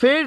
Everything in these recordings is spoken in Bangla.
ফের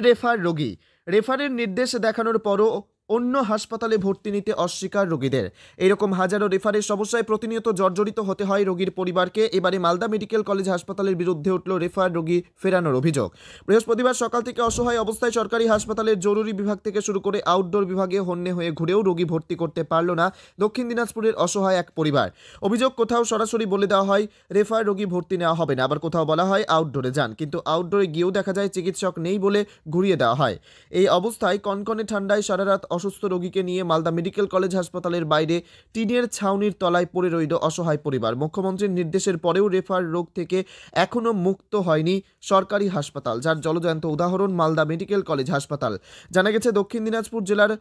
রেফারের নির্দেশ দেখানোর পরও অন্য হাসপাতালে ভর্তি নিতে অস্বীকার রোগীদের। এরকম হাজারো রেফারের সমস্যায় প্রতিনিয়ত জর্জরিত হতে হয় রোগীর পরিবারকে। এবারে মালদা মেডিকেল কলেজ হাসপাতালের বিরুদ্ধে উঠল রেফার রোগী ফেরানোর অভিযোগ। বৃহস্পতিবার সকাল থেকে অসহায় অবস্থায় সরকারি হাসপাতালের জরুরি বিভাগ থেকে শুরু করে আউটডোর বিভাগে হন্যে হয়ে ঘুরেও রোগী ভর্তি করতে পারল না দক্ষিণ দিনাজপুরের অসহায় এক পরিবার। অভিযোগ, কোথাও সরাসরি বলে দেওয়া হয় রেফার রোগী ভর্তি নেওয়া হবে না, আবার কোথাও বলা হয় আউটডোরে যান, কিন্তু আউটডোরে গিয়েও দেখা যায় চিকিৎসক নেই বলে ঘুরিয়ে দেওয়া হয়। এই অবস্থায় কনকনে ঠান্ডায় সারা রাত অসুস্থ রোগীকে নিয়ে মালদা মেডিকেল কলেজ হাসপাতালের বাইরে টিনের ছাউনির তলায় পড়ে রইল অসহায় পরিবার। মুখ্যমন্ত্রীর নির্দেশের পরেও রেফার রোগ থেকে এখনো মুক্ত হয়নি সরকারি হাসপাতাল, যার জলজ্যান্ত উদাহরণ মালদা মেডিকেল কলেজ হাসপাতাল। জানা গেছে, দক্ষিণ দিনাজপুর জেলার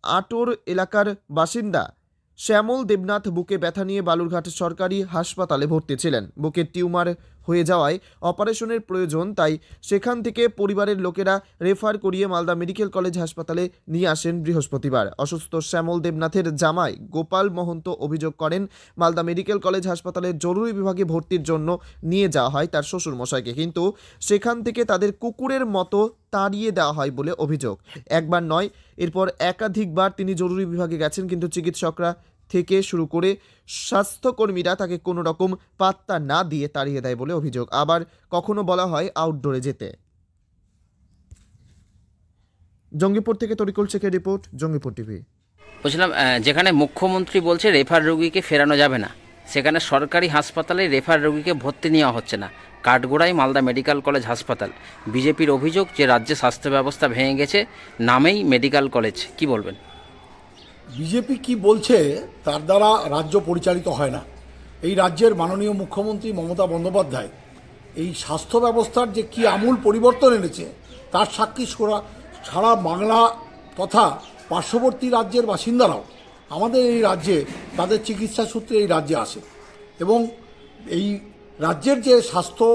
আটোর এলাকার বাসিন্দা শ্যামল দেবনাথ বুকে ব্যথা নিয়ে বালুরঘাট সরকারি হাসপাতালে ভর্তি ছিলেন। বুকে টিউমার হয়ে যাওয়ায় অপারেশনের প্রয়োজন, তাই সেখান থেকে পরিবারের লোকেরা রেফার করিয়ে মালদা মেডিকেল কলেজ হাসপাতালে নিয়ে আসেন বৃহস্পতিবার। অসুস্থ শ্যামল দেবনাথের জামাই গোপাল মহন্ত অভিযোগ করেন, মালদা মেডিকেল কলেজ হাসপাতালের জরুরি বিভাগে ভর্তির জন্য নিয়ে যাওয়া হয় তার শ্বশুর মশাইকে, কিন্তু সেখান থেকে তাদের কুকুরের মতো তাড়িয়ে দেওয়া হয় বলে অভিযোগ। একবার নয়, এরপর একাধিকবার তিনি জরুরি বিভাগে গেছেন, কিন্তু চিকিৎসকরা থেকে শুরু করে স্বাস্থ্যকর্মীরা তাকে কোনো রকম পাত্তা না দিয়ে তাড়িয়ে দেয় বলে অভিযোগ। আবার কখনো বলা হয় আউটডোরে যেতে। জঙ্গিপুর থেকে তরিকুল শেখের রিপোর্ট, জঙ্গিপুর টিভি। বলছিলাম, যেখানে মুখ্যমন্ত্রী বলছে রেফার রোগীকে ফেরানো যাবে না, সেখানে সরকারি হাসপাতালে রেফার রোগীকে ভর্তি নেওয়া হচ্ছে না। কাঠগোড়ায় মালদা মেডিকেল কলেজ হাসপাতাল। বিজেপির অভিযোগ যে রাজ্যে স্বাস্থ্য ব্যবস্থা ভেঙে গেছে, নামেই মেডিকেল কলেজ। কি বলবেন? বিজেপি কি বলছে তার দ্বারা রাজ্য পরিচালিত হয় না। এই রাজ্যের মাননীয় মুখ্যমন্ত্রী মমতা বন্দ্যোপাধ্যায় এই স্বাস্থ্য ব্যবস্থার যে কি আমূল পরিবর্তন এনেছে তার সাক্ষী সারা বাংলা তথা পার্শ্ববর্তী রাজ্যের বাসিন্দারাও আমাদের এই রাজ্যে তাদের চিকিৎসা সূত্রে এই রাজ্যে আসে, এবং এই রাজ্যের যে স্বাস্থ্য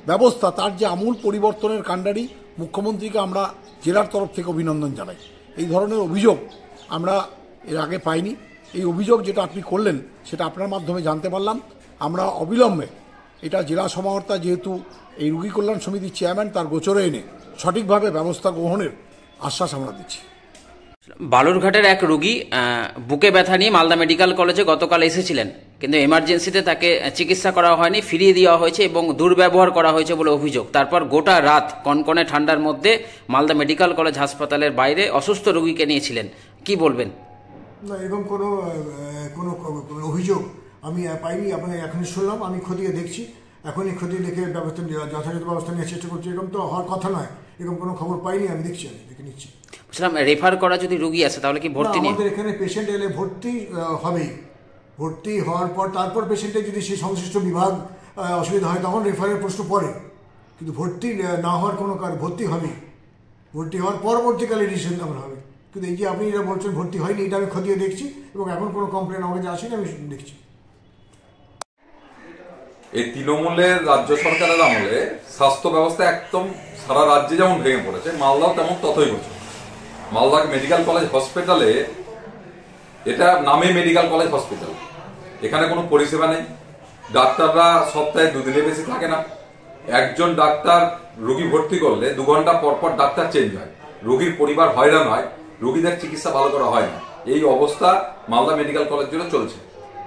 ব্যবস্থা তার যে আমূল পরিবর্তনের কাণ্ডারি মুখ্যমন্ত্রীকে আমরা জেলার তরফ থেকে অভিনন্দন জানাই। এই ধরনের অভিযোগ আমরা এর আগে পাইনি। এই অভিযোগ যেটা আপনি করলেন সেটা আপনার মাধ্যমে জানতে পারলাম। আমরা অবিলম্বে এটা জেলা সমাহর্তা যেহেতু এই রোগী কল্যাণ সমিতির চেয়ারম্যান, তার গোচরে এনে সঠিকভাবে ব্যবস্থা গ্রহণের আশ্বাস আমরা দিচ্ছি। বালুরঘাটের এক রোগী বুকে ব্যথা নিয়ে মালদা মেডিকেল কলেজে গতকাল এসেছিলেন, কিন্তু এমার্জেন্সিতে তাকে চিকিৎসা করা হয়নি, ফিরিয়ে দেওয়া হয়েছে এবং দুর্ব্যবহার করা হয়েছে বলে অভিযোগ। তারপর গোটা রাত কনকনে ঠান্ডার মধ্যে মালদা মেডিকেল কলেজ হাসপাতালের বাইরে অসুস্থ রোগীকে নিয়েছিলেন। কি বলবেন? না, এরকম কোনো অভিযোগ আমি পাইনি। আপনাকে এখনই শুনলাম, আমি খতিয়ে দেখছি, এখনই খতিয়ে দেখে যথাযথ ব্যবস্থা নেওয়ার চেষ্টা করছি। এরকম তো হওয়ার কথা নয়, এরকম কোনো খবর পাইনি, আমি দেখছি, আমি দেখে নিচ্ছি। বুঝলাম, রেফার করা যদি রোগী আছে তাহলে কি ভর্তি নেই? আমাদের এখানে পেশেন্ট এলে ভর্তি হবেই। ভর্তি হওয়ার পর তারপর পেশেন্টের যদি সেই সংশ্লিষ্ট বিভাগ অসুবিধা হয় তখন রেফারের প্রশ্ন পড়ে, কিন্তু ভর্তি না হওয়ার কোনো ভর্তি হবেই। ভর্তি হওয়ার পরবর্তীকালে ডিসিশন আমরা হবে, কিন্তু এই যে আপনি যেটা বলছেন ভর্তি হয়নি, এটা আমি খতিয়ে দেখছি এবং এখন কোনো কমপ্লেন আমার কাছে আসেনি, আমি দেখছি। এই তৃণমূলের রাজ্য সরকারের আমলে স্বাস্থ্য ব্যবস্থা একদম সারা রাজ্যে যেমন ভেঙে পড়েছে, মালদাও তেমন ততই হচ্ছে। মালদা মেডিকেল কলেজ হসপিটালে, এটা নামে মেডিকেল কলেজ হসপিটাল, এখানে কোনো পরিষেবা নেই। ডাক্তাররা সপ্তাহে 2 দিনের বেশি থাকে না। একজন ডাক্তার রোগী ভর্তি করলে 2 ঘন্টা পর পর ডাক্তার চেঞ্জ হয়, রোগীর পরিবার হয়রান হয়, রোগীদের চিকিৎসা ভালো করা হয় না। এই অবস্থা মালদা মেডিকেল কলেজ জুড়ে চলছে।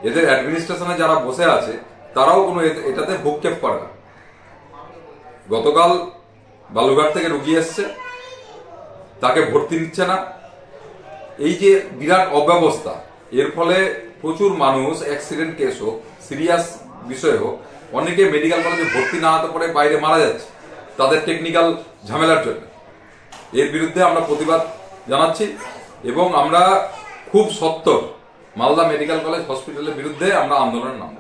এদের অ্যাডমিনিস্ট্রেশনে যারা বসে আছে তারাও কোনো এটাতে ভূক্ষেপ করে না। গতকাল বালুরঘাট থেকে রোগী এসছে, তাকে ভর্তি নিচ্ছে না। এই যে বিরাট অব্যবস্থা, এর ফলে প্রচুর মানুষ অ্যাক্সিডেন্ট কেস হোক, সিরিয়াস বিষয় হোক, অনেকে মেডিকেল কলেজে ভর্তি না হতে পারে বাইরে মারা যাচ্ছে তাদের টেকনিক্যাল ঝামেলার জন্য। এর বিরুদ্ধে আমরা প্রতিবাদ জানাচ্ছি এবং আমরা খুব সত্বর মালদা মেডিকেল কলেজ হসপিটালের বিরুদ্ধে আমরা আন্দোলনের নামব।